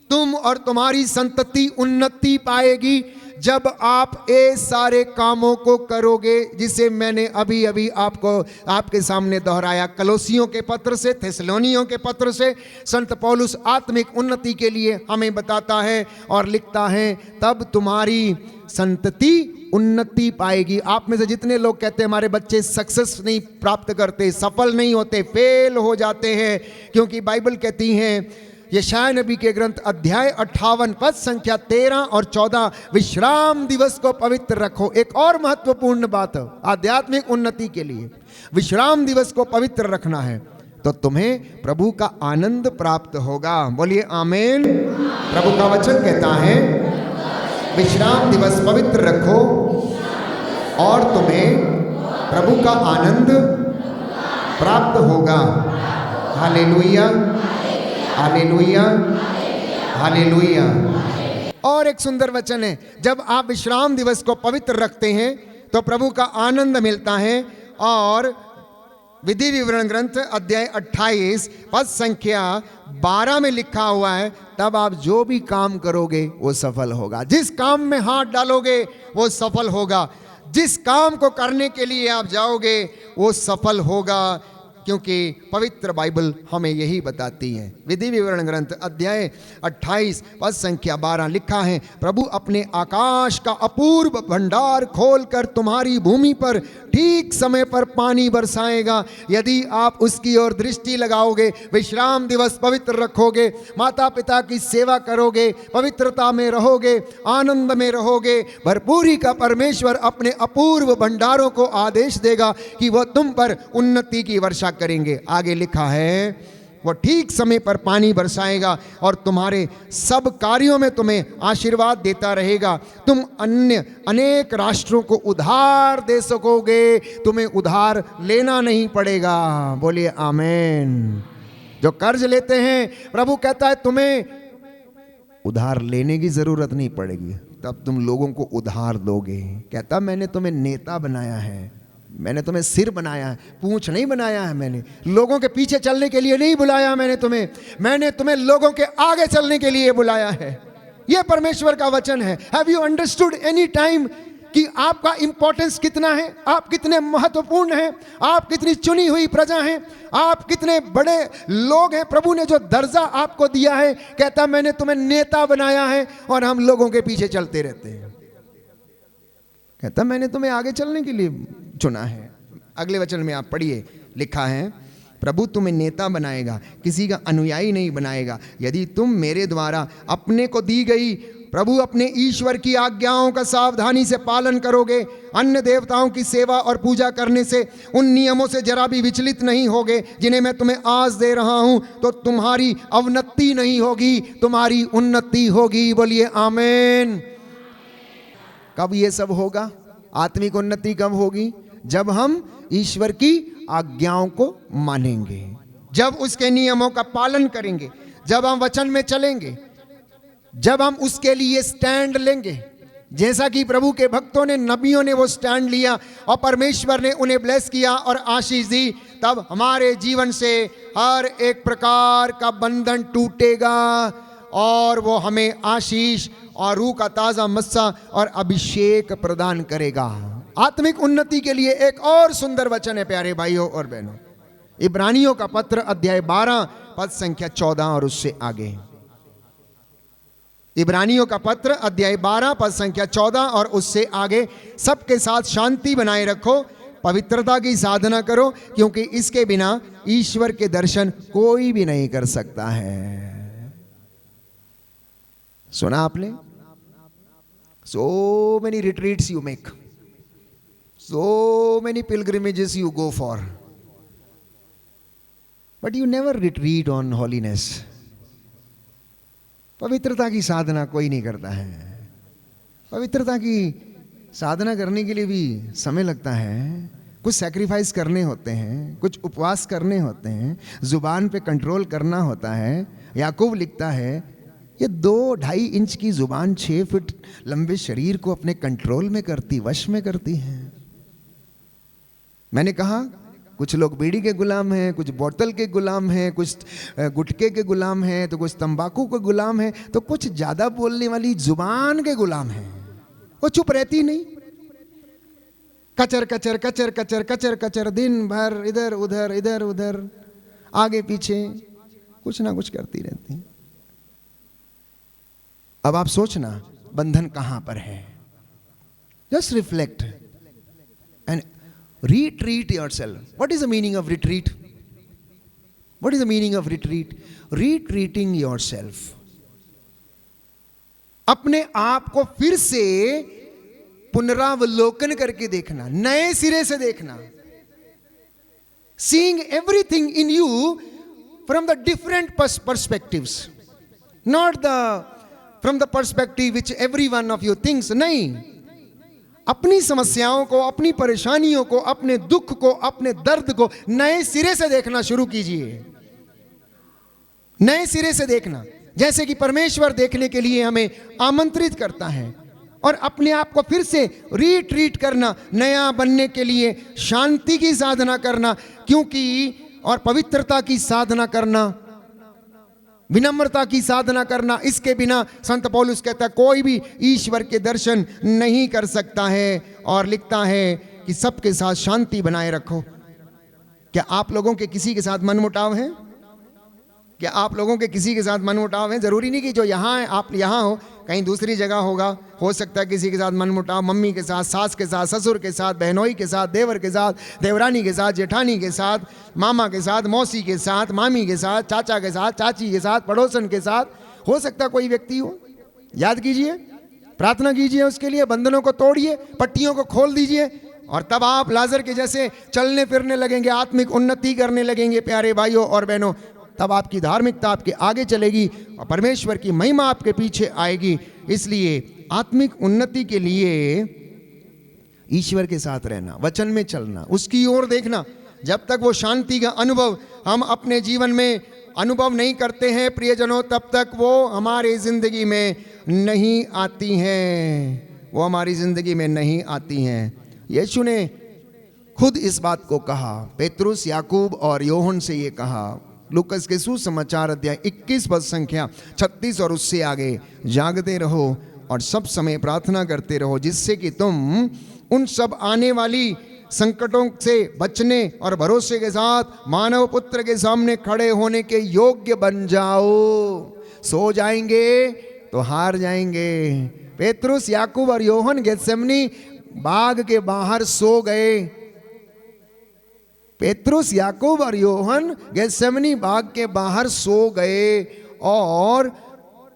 तुम और तुम्हारी संतति उन्नति पाएगी जब आप ये सारे कामों को करोगे जिसे मैंने अभी अभी आपको आपके सामने दोहराया। कलोसियों के पत्र से, थिस्सलुनीकियों के पत्र से संत पौलुस आत्मिक उन्नति के लिए हमें बताता है और लिखता है तब तुम्हारी संतति उन्नति पाएगी। आप में से जितने लोग कहते हैं हमारे बच्चे सक्सेस नहीं प्राप्त करते, सफल नहीं होते, फेल हो जाते हैं, क्योंकि बाइबल कहती है यशायाह नबी के ग्रंथ अध्याय 58 पद संख्या 13 और 14, विश्राम दिवस को पवित्र रखो। एक और महत्वपूर्ण बात है आध्यात्मिक उन्नति के लिए, विश्राम दिवस को पवित्र रखना है तो तुम्हें प्रभु का आनंद प्राप्त होगा। बोलिए आमीन। प्रभु का वचन कहता है विश्राम दिवस पवित्र रखो और तुम्हें प्रभु का आनंद प्राप्त होगा। Hallelujah, hallelujah, hallelujah. और एक सुंदर वचन है, जब आप विश्राम दिवस को पवित्र रखते हैं तो प्रभु का आनंद मिलता है। और विधि विवरण ग्रंथ अध्याय 28 पद संख्या 12 में लिखा हुआ है तब आप जो भी काम करोगे वो सफल होगा। जिस काम में हाथ डालोगे वो सफल होगा, जिस काम को करने के लिए आप जाओगे वो सफल होगा, क्योंकि पवित्र बाइबल हमें यही बताती है। विधि विवरण ग्रंथ अध्याय 28 पद संख्या 12 लिखा है प्रभु अपने आकाश का अपूर्व भंडार खोलकर तुम्हारी भूमि पर ठीक समय पर पानी बरसाएगा यदि आप उसकी ओर दृष्टि लगाओगे, विश्राम दिवस पवित्र रखोगे, माता पिता की सेवा करोगे, पवित्रता में रहोगे, आनंद में रहोगे। भरपूरी का परमेश्वर अपने अपूर्व भंडारों को आदेश देगा कि वह तुम पर उन्नति की वर्षा करेंगे। आगे लिखा है वो ठीक समय पर पानी बरसाएगा और तुम्हारे सब कार्यों में तुम्हें आशीर्वाद देता रहेगा। तुम अन्य अनेक राष्ट्रों को उधार दे सकोगे, तुम्हें उधार लेना नहीं पड़ेगा। बोलिए आमीन। जो कर्ज लेते हैं प्रभु कहता है तुम्हें उधार लेने की जरूरत नहीं पड़ेगी, तब तुम लोगों को उधार दोगे। कहता मैंने तुम्हें नेता बनाया है, मैंने तुम्हें सिर बनाया है, पूंछ नहीं बनाया है। मैंने लोगों के पीछे चलने के लिए नहीं बुलाया, मैंने तुम्हें लोगों के आगे चलने के लिए बुलाया है। यह परमेश्वर का वचन है। Have you understood any time कि आपका इंपॉर्टेंस कितना है, आप कितने महत्वपूर्ण हैं, आप कितनी चुनी हुई प्रजा हैं, आप कितने बड़े लोग हैं। प्रभु ने जो दर्जा आपको दिया है, कहता मैंने तुम्हें नेता बनाया है और हम लोगों के पीछे चलते रहते हैं। कहता मैंने तुम्हें आगे चलने के लिए चुना है। अगले वचन में आप पढ़िए, लिखा है प्रभु तुम्हें नेता बनाएगा, किसी का अनुयायी नहीं बनाएगा। यदि तुम मेरे द्वारा अपने को दी गई प्रभु अपने ईश्वर की आज्ञाओं का सावधानी से पालन करोगे, अन्य देवताओं की सेवा और पूजा करने से उन नियमों से जरा भी विचलित नहीं होगे जिन्हें मैं तुम्हें आज दे रहा हूं, तो तुम्हारी अवनति नहीं होगी, तुम्हारी उन्नति होगी। बोलिए आमीन। कब ये सब होगा? आत्मिक उन्नति कब होगी? जब हम ईश्वर की आज्ञाओं को मानेंगे, जब उसके नियमों का पालन करेंगे, जब हम वचन में चलेंगे, जब हम उसके लिए स्टैंड लेंगे। जैसा कि प्रभु के भक्तों ने, नबियों ने वो स्टैंड लिया और परमेश्वर ने उन्हें ब्लेस किया और आशीष दी, तब हमारे जीवन से हर एक प्रकार का बंधन टूटेगा और वो हमें आशीष और रूह का ताजा मस्सा और अभिषेक प्रदान करेगा। आत्मिक उन्नति के लिए एक और सुंदर वचन है प्यारे भाइयों और बहनों, इब्रानियों का पत्र अध्याय 12 पद संख्या 14 और उससे आगे। इब्रानियों का पत्र अध्याय 12 पद संख्या 14 और उससे आगे। सबके साथ शांति बनाए रखो, पवित्रता की साधना करो, क्योंकि इसके बिना ईश्वर के दर्शन कोई भी नहीं कर सकता है। सुना आपने? So many retreats you make, so many pilgrimages you go for, but you never retreat on holiness. पवित्रता की साधना कोई नहीं करता है। पवित्रता की साधना करने के लिए भी समय लगता है, कुछ सैक्रिफाइस करने होते हैं, कुछ उपवास करने होते हैं, जुबान पे कंट्रोल करना होता है। याकूब लिखता है ये 2-2.5 इंच की जुबान 6 फीट लंबे शरीर को अपने कंट्रोल में करती, वश में करती है। मैंने कहा कुछ लोग बीड़ी के गुलाम हैं, कुछ बोतल के गुलाम हैं, कुछ गुटखे के गुलाम हैं, तो कुछ तंबाकू के गुलाम हैं, तो कुछ ज्यादा बोलने वाली जुबान के गुलाम हैं। वो चुप रहती नहीं, कचर कचर कचर कचर कचर कचर दिन भर इधर उधर आगे पीछे कुछ ना कुछ करती रहती। अब आप सोचना बंधन कहां पर है? Just reflect and retreat yourself. What is the meaning of retreat? What is the meaning of retreat? Retreating yourself. अपने आप को फिर से पुनरावलोकन करके देखना, नए सिरे से देखना. Seeing everything in you from the different perspectives. Not from the perspective which every one of you thinks. नहीं, अपनी समस्याओं को, अपनी परेशानियों को, अपने दुख को, अपने दर्द को नए सिरे से देखना शुरू कीजिए. नए सिरे से देखना, जैसे कि परमेश्वर देखने के लिए हमें आमंत्रित करता है. और अपने आप को फिर से रिट्रीट करना, नया बनने के लिए शांति की साधना करना, क्योंकि और पवित्रता की साधना करना, विनम्रता की साधना करना. इसके बिना संत पौलुस कहता है कोई भी ईश्वर के दर्शन नहीं कर सकता है. और लिखता है कि सबके साथ शांति बनाए रखो. क्या आप लोगों के किसी के साथ मनमुटाव है? क्या आप लोगों के किसी के साथ मनमुटाव है? जरूरी नहीं कि जो यहाँ है आप यहाँ हो, कहीं दूसरी जगह होगा. हो सकता है किसी के साथ मनमुटाव, मम्मी के साथ, सास के साथ, ससुर के साथ, बहनोई के साथ, देवर के साथ, देवरानी के साथ, जेठानी के साथ, मामा के साथ, मौसी के साथ, मामी के साथ, चाचा के साथ, चाची के साथ, पड़ोसन के साथ. हो सकता कोई व्यक्ति हो. याद कीजिए, प्रार्थना कीजिए उसके लिए, बंधनों को तोड़िए, पट्टियों को खोल दीजिए. और तब आप लाजर के जैसे चलने फिरने लगेंगे, आत्मिक उन्नति करने लगेंगे प्यारे भाइयों और बहनों। तब आपकी धार्मिकता आपके आगे चलेगी और परमेश्वर की महिमा आपके पीछे आएगी। इसलिए आत्मिक उन्नति के लिए ईश्वर के साथ रहना, वचन में चलना, उसकी ओर देखना। जब तक वो शांति का अनुभव हम अपने जीवन में अनुभव नहीं करते हैं प्रियजनों, तब तक वो हमारी जिंदगी में नहीं आती हैं, वो हमारी जिंदगी में नहीं आती हैं। यीशु ने खुद इस बात को कहा, पेतरुस, याकूब और योहन से ये कहा, लूकस के सुसमाचार अध्याय 21 पद संख्या 36 और उससे आगे, जागते रहो और सब समय प्रार्थना करते रहो, जिससे कि तुम उन सब आने वाली संकटों से बचने और भरोसे के साथ मानव पुत्र के सामने खड़े होने के योग्य बन जाओ। सो जाएंगे तो हार जाएंगे। पेतरुस, याकूब और योहन गेत्सेमनी बाग के बाहर सो गए। पेतरुस, याकूब और योहन गेत्सेमनी बाग के बाहर सो गए और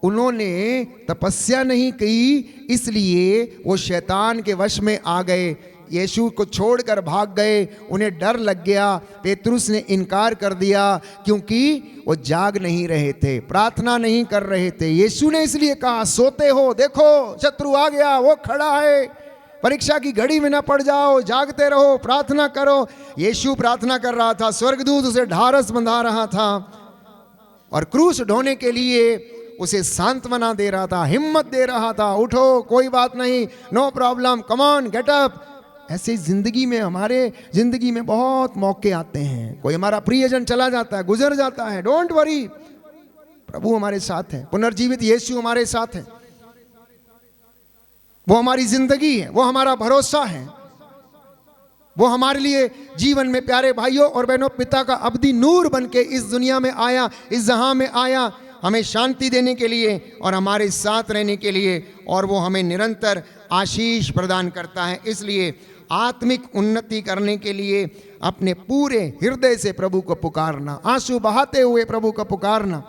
उन्होंने तपस्या नहीं की, इसलिए वो शैतान के वश में आ गए, यीशु को छोड़कर भाग गए। उन्हें डर लग गया, पेतरुस ने इनकार कर दिया क्योंकि वो जाग नहीं रहे थे, प्रार्थना नहीं कर रहे थे। यीशु ने इसलिए कहा, सोते हो, देखो शत्रु आ गया, वो खड़ा है, परीक्षा की घड़ी में ना पड़ जाओ, जागते रहो, प्रार्थना करो। यीशु प्रार्थना कर रहा था, स्वर्गदूत उसे ढारस बंधा रहा था और क्रूस ढोने के लिए उसे सांत्वना दे रहा था, हिम्मत दे रहा था, उठो, कोई बात नहीं, no problem, come on, get up. ऐसे जिंदगी में, हमारे जिंदगी में बहुत मौके आते हैं। कोई हमारा प्रियजन चला जाता है, गुजर जाता है, डोंट वरी, प्रभु हमारे साथ है, पुनर्जीवित यीशु हमारे साथ है, वो हमारी जिंदगी है, वो हमारा भरोसा है, वो हमारे लिए जीवन में प्यारे भाइयों और बहनों पिता का अब्दी नूर बन के इस दुनिया में आया, इस जहां में आया, हमें शांति देने के लिए और हमारे साथ रहने के लिए, और वो हमें निरंतर आशीष प्रदान करता है। इसलिए आत्मिक उन्नति करने के लिए अपने पूरे हृदय से प्रभु को पुकारना, आंसू बहाते हुए प्रभु को पुकारना।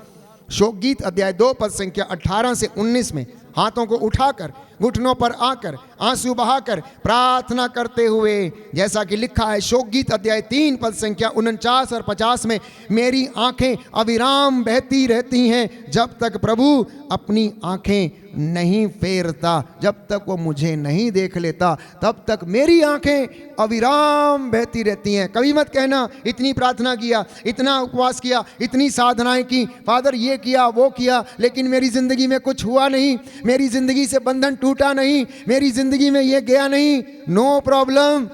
शोक गीत अध्याय 2 पद संख्या 18 से 19 में हाथों को उठाकर घुटनों पर आकर आंसू बहाकर प्रार्थना करते हुए, जैसा कि लिखा है शोक गीत अध्याय 3 पद संख्या 49 और 50 में, मेरी आंखें अविराम बहती रहती हैं जब तक प्रभु अपनी आंखें नहीं फेरता, जब तक वो मुझे नहीं देख लेता तब तक मेरी आंखें अविराम बहती रहती हैं। कभी मत कहना इतनी प्रार्थना किया, इतना उपवास किया, इतनी साधनाएं की, फादर ये किया वो किया, लेकिन मेरी जिंदगी में कुछ हुआ नहीं, मेरी जिंदगी से बंधन टूटा नहीं, मेरी जिंदगी में ये गया नहीं। No problem.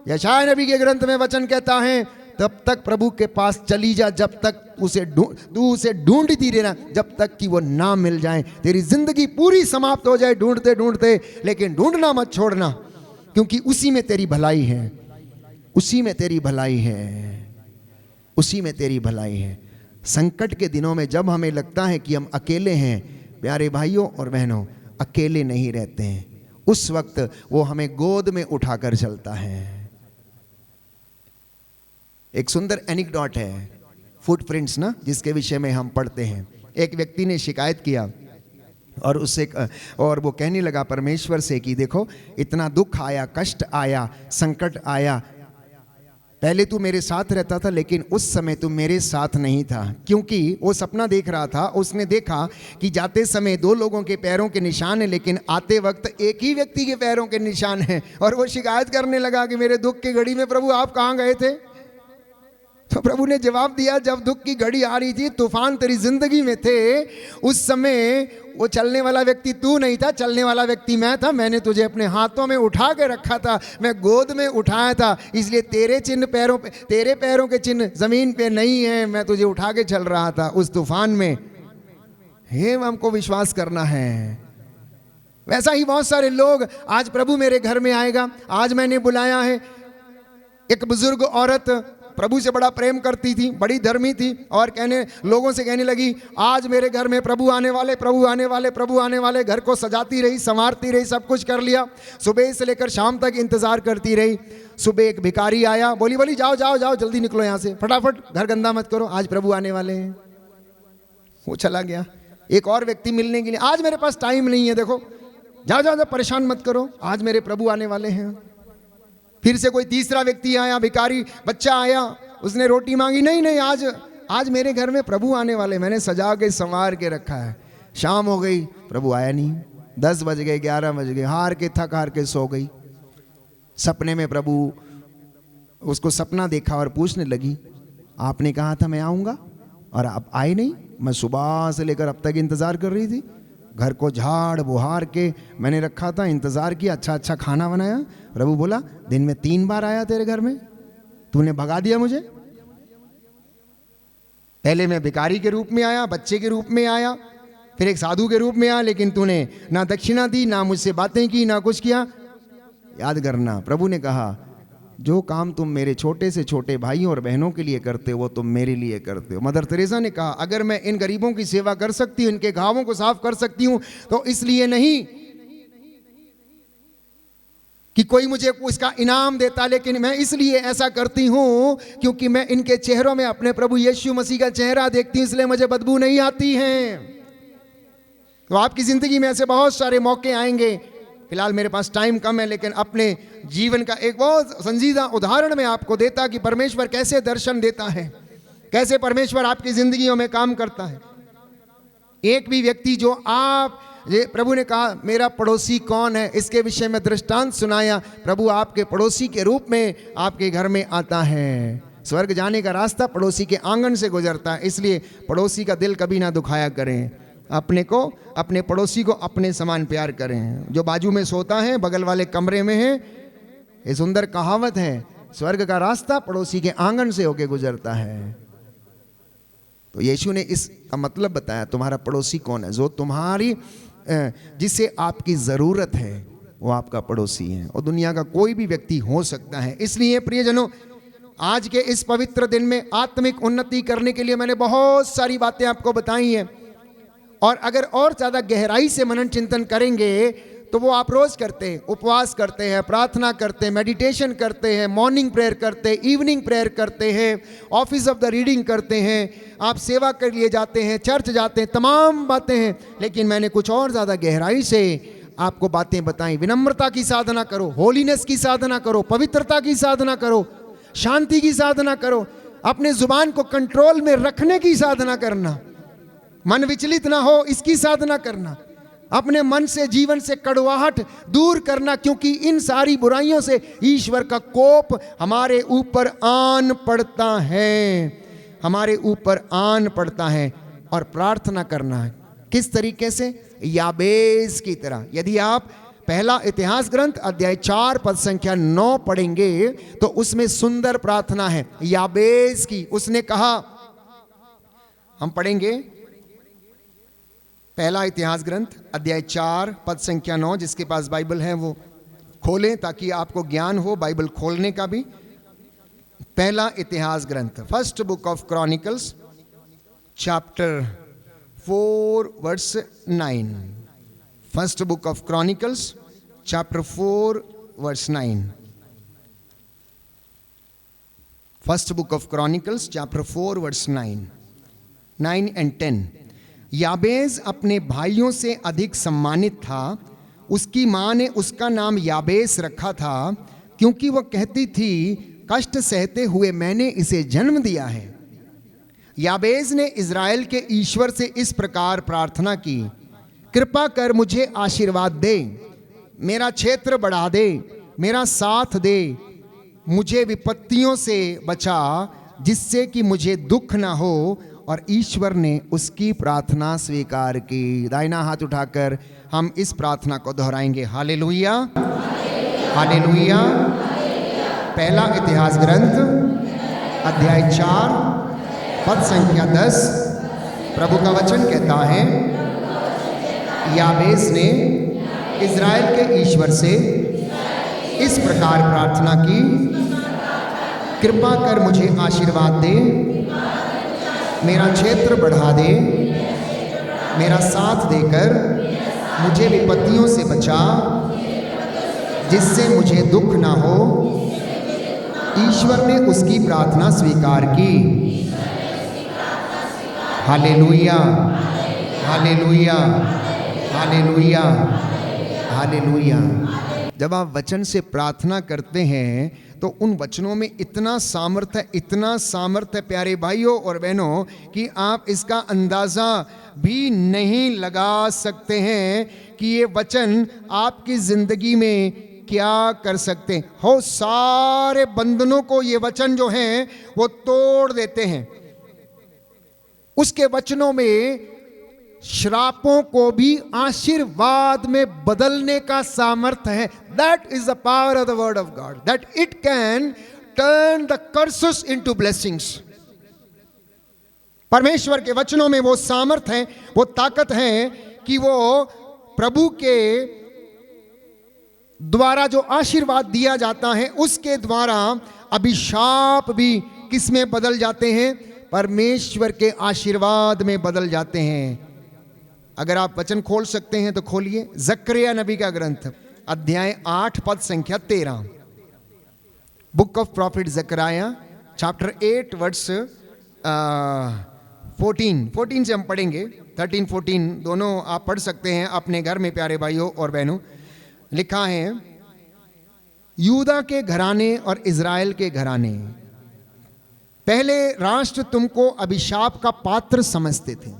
यशायाह नबी के ग्रंथ में वचन कहता है, तब तक प्रभु के पास चली जा, जब तक तू उसे ढूंढती रहना जब तक कि वो ना मिल जाए। तेरी जिंदगी पूरी समाप्त हो जाए ढूंढते ढूंढते, लेकिन ढूंढना मत छोड़ना, क्योंकि उसी में तेरी भलाई है, उसी में तेरी भलाई है, उसी में तेरी भलाई है। संकट के दिनों में जब हमें लगता है कि हम अकेले हैं, प्यारे भाइयों और बहनों, अकेले नहीं रहते हैं। उस वक्त वो हमें गोद में उठाकर चलता है। एक सुंदर एनेक्डोट है, फुटप्रिंट्स ना, जिसके विषय में हम पढ़ते हैं। एक व्यक्ति ने शिकायत किया और वो कहने लगा परमेश्वर से कि देखो इतना दुख आया, कष्ट आया, संकट आया, पहले तू मेरे साथ रहता था लेकिन उस समय तू मेरे साथ नहीं था। क्योंकि वो सपना देख रहा था, उसने देखा कि जाते समय 2 लोगों के पैरों के निशान है, लेकिन आते वक्त एक ही व्यक्ति के पैरों के निशान हैं। और वो शिकायत करने लगा कि मेरे दुख की घड़ी में प्रभु आप कहाँ गए थे? तो प्रभु ने जवाब दिया, जब दुख की घड़ी आ रही थी, तूफान तेरी जिंदगी में थे, उस समय वो चलने वाला व्यक्ति तू नहीं था, चलने वाला व्यक्ति मैं था। मैंने तुझे अपने हाथों में उठा के रखा था, मैं गोद में उठाया था, इसलिए तेरे चिन्ह पैरों पे, तेरे पैरों के चिन्ह जमीन पे नहीं है, मैं तुझे उठा के चल रहा था उस तूफान में। हे हमको विश्वास करना है। वैसा ही बहुत सारे लोग, आज प्रभु मेरे घर में आएगा, आज मैंने बुलाया है। एक बुजुर्ग औरत प्रभु से बड़ा प्रेम करती थी, बड़ी धर्मी थी, और लोगों से कहने लगी, आज मेरे घर में प्रभु आने वाले, प्रभु आने वाले, प्रभु आने वाले। घर को सजाती रही, संवारती रही, सब कुछ कर लिया, सुबह से लेकर शाम तक इंतजार करती रही। सुबह एक भिखारी आया, बोली जाओ जाओ जाओ, जल्दी निकलो यहाँ से, फटाफट, घर गंदा मत करो, आज प्रभु आने वाले हैं। वो चला गया। एक और व्यक्ति मिलने के लिए, आज मेरे पास टाइम नहीं है, देखो जाओ जाओ जाओ, परेशान मत करो, आज मेरे प्रभु आने वाले हैं। फिर से कोई तीसरा व्यक्ति आया, भिखारी बच्चा आया, उसने रोटी मांगी, नहीं नहीं आज मेरे घर में प्रभु आने वाले, मैंने सजा के संवार के रखा है। शाम हो गई, प्रभु आया नहीं। 10 बज गए, 11 बज गए, थक हार के सो गई। सपने में प्रभु उसको सपना देखा और पूछने लगी, आपने कहा था मैं आऊँगा और आप आए नहीं, मैं सुबह से लेकर अब तक इंतज़ार कर रही थी, घर को झाड़ बुहार के मैंने रखा था, इंतज़ार किया, अच्छा खाना बनाया। प्रभु बोला, दिन में 3 बार आया तेरे घर में, तूने भगा दिया मुझे। पहले मैं भिखारी के रूप में आया, बच्चे के रूप में आया, फिर एक साधु के रूप में आया, लेकिन तूने ना दक्षिणा दी, ना मुझसे बातें की, ना कुछ किया। याद करना, प्रभु ने कहा, जो काम तुम मेरे छोटे से छोटे भाइयों और बहनों के लिए करते हो वो तुम मेरे लिए करते हो। मदर तेरेसा ने कहा, अगर मैं इन गरीबों की सेवा कर सकती हूँ, इनके घावों को साफ कर सकती हूँ, तो इसलिए नहीं कि कोई मुझे इसका इनाम देता, लेकिन मैं इसलिए ऐसा करती हूँ क्योंकि मैं इनके चेहरों में अपने प्रभु यीशु मसीह का चेहरा देखती हूँ, इसलिए मुझे बदबू नहीं आती है। तो आपकी जिंदगी में ऐसे बहुत सारे मौके आएंगे। फिलहाल मेरे पास टाइम कम है, लेकिन अपने जीवन का एक बहुत संजीदा उदाहरण मैं आपको देता कि परमेश्वर कैसे दर्शन देता है, कैसे परमेश्वर आपकी जिंदगियों में काम करता है। एक भी व्यक्ति जो प्रभु ने कहा मेरा पड़ोसी कौन है, इसके विषय में दृष्टांत सुनाया। प्रभु आपके पड़ोसी के रूप में आपके घर में आता है। स्वर्ग जाने का रास्ता पड़ोसी के आंगन से गुजरता है, इसलिए पड़ोसी का दिल कभी ना दुखाया करें। अपने पड़ोसी को अपने समान प्यार करें। जो बाजू में सोता है, बगल वाले कमरे में है, ये सुंदर कहावत है, स्वर्ग का रास्ता पड़ोसी के आंगन से होके गुजरता है। तो यीशु ने इसका मतलब बताया, तुम्हारा पड़ोसी कौन है, जो तुम्हारी जिसे आपकी ज़रूरत है वो आपका पड़ोसी है, और दुनिया का कोई भी व्यक्ति हो सकता है। इसलिए प्रियजनों, आज के इस पवित्र दिन में आत्मिक उन्नति करने के लिए मैंने बहुत सारी बातें आपको बताई हैं, और अगर और ज़्यादा गहराई से मनन चिंतन करेंगे तो वो आप रोज़ करते हैं, उपवास करते हैं, प्रार्थना करते हैं, मेडिटेशन करते हैं, मॉर्निंग प्रेयर करते हैं, इवनिंग प्रेयर करते हैं, ऑफिस ऑफ द रीडिंग करते हैं, आप सेवा के लिए जाते हैं, चर्च जाते हैं, तमाम बातें हैं। लेकिन मैंने कुछ और ज़्यादा गहराई से आपको बातें बताई। विनम्रता की साधना करो, होलीनेस की साधना करो, पवित्रता की साधना करो, शांति की साधना करो, अपने जुबान को कंट्रोल में रखने की साधना करना, मन विचलित ना हो इसकी साधना करना, अपने मन से, जीवन से कड़वाहट दूर करना, क्योंकि इन सारी बुराइयों से ईश्वर का कोप हमारे ऊपर आन पड़ता है, हमारे ऊपर आन पड़ता है। और प्रार्थना करना है किस तरीके से? याबेस की तरह। यदि आप पहला इतिहास ग्रंथ अध्याय 4 पद संख्या 9 पढ़ेंगे तो उसमें सुंदर प्रार्थना है याबेस की। उसने कहा, हम पढ़ेंगे पहला इतिहास ग्रंथ अध्याय 4 पद संख्या 9। जिसके पास बाइबल है वो खोलें ताकि आपको ज्ञान हो बाइबल खोलने का भी। पहला इतिहास ग्रंथ, first book of Chronicles chapter 4 verse 9। First book of Chronicles chapter 4 verse 9। First book of Chronicles chapter 4 verse 9 and 10। याबेस अपने भाइयों से अधिक सम्मानित था। उसकी माँ ने उसका नाम याबेस रखा था क्योंकि वह कहती थी, कष्ट सहते हुए मैंने इसे जन्म दिया है। याबेस ने इज़राइल के ईश्वर से इस प्रकार प्रार्थना की, कृपा कर मुझे आशीर्वाद दे, मेरा क्षेत्र बढ़ा दे, मेरा साथ दे, मुझे विपत्तियों से बचा जिससे कि मुझे दुख ना हो। और ईश्वर ने उसकी प्रार्थना स्वीकार की। दाहिना हाथ उठाकर हम इस प्रार्थना को दोहराएंगे, हालेलुया हालेलुया। पहला इतिहास ग्रंथ अध्याय 4 पद संख्या 10। प्रभु का वचन कहता है, याबेस ने इज़राइल के ईश्वर से इस प्रकार प्रार्थना की, कृपा कर मुझे आशीर्वाद दे, मेरा क्षेत्र बढ़ा दे, मेरा साथ देकर मुझे विपत्तियों से बचा जिससे मुझे दुख ना हो। ईश्वर ने उसकी प्रार्थना स्वीकार की। Hallelujah hallelujah hallelujah hallelujah. जब आप वचन से प्रार्थना करते हैं तो उन वचनों में इतना सामर्थ्य प्यारे भाइयों और बहनों कि आप इसका अंदाज़ा भी नहीं लगा सकते हैं कि ये वचन आपकी ज़िंदगी में क्या कर सकते हैं। हो सारे बंधनों को ये वचन जो हैं वो तोड़ देते हैं। उसके वचनों में श्रापों को भी आशीर्वाद में बदलने का सामर्थ्य है। That is the power of the word of God, that it can turn the curses into blessings. परमेश्वर के वचनों में वो सामर्थ्य है, वो ताकत है कि वो प्रभु के द्वारा जो आशीर्वाद दिया जाता है उसके द्वारा अभिशाप भी किस में बदल जाते हैं? परमेश्वर के आशीर्वाद में बदल जाते हैं। अगर आप वचन खोल सकते हैं तो खोलिए जकरिया नबी का ग्रंथ, अध्याय 8 पद संख्या 13। बुक ऑफ प्रॉफिट जकरिया चैप्टर 8 वर्स 14 से हम पढ़ेंगे। 13-14 दोनों आप पढ़ सकते हैं अपने घर में प्यारे भाइयों और बहनों। लिखा है, यूदा के घराने और इज़राइल के घराने, पहले राष्ट्र तुमको अभिशाप का पात्र समझते थे,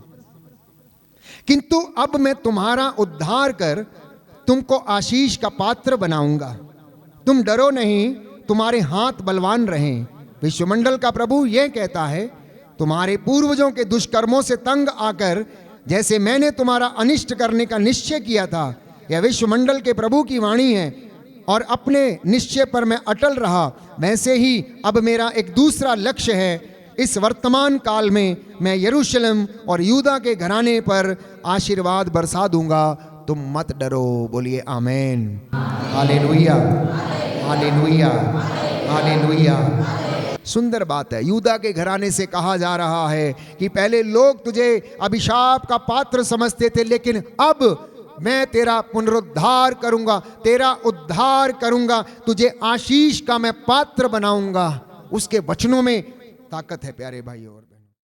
किंतु अब मैं तुम्हारा उद्धार कर तुमको आशीष का पात्र बनाऊंगा। तुम डरो नहीं, तुम्हारे हाथ बलवान रहें। विश्वमंडल का प्रभु यह कहता है, तुम्हारे पूर्वजों के दुष्कर्मों से तंग आकर जैसे मैंने तुम्हारा अनिष्ट करने का निश्चय किया था, यह विश्वमंडल के प्रभु की वाणी है, और अपने निश्चय पर मैं अटल रहा, वैसे ही अब मेरा एक दूसरा लक्ष्य है। इस वर्तमान काल में मैं यरूशलेम और यूदा के घराने पर आशीर्वाद बरसा दूंगा, तुम मत डरो। बोलिए आमेन, हालेलुया, हालेलुया, हालेलुया। सुंदर बात है, यूदा के घराने से कहा जा रहा है कि पहले लोग तुझे अभिशाप का पात्र समझते थे, लेकिन अब मैं तेरा पुनरुद्धार करूंगा, तेरा उद्धार करूंगा, तुझे आशीष का मैं पात्र बनाऊंगा। उसके वचनों में ताकत है प्यारे भाई और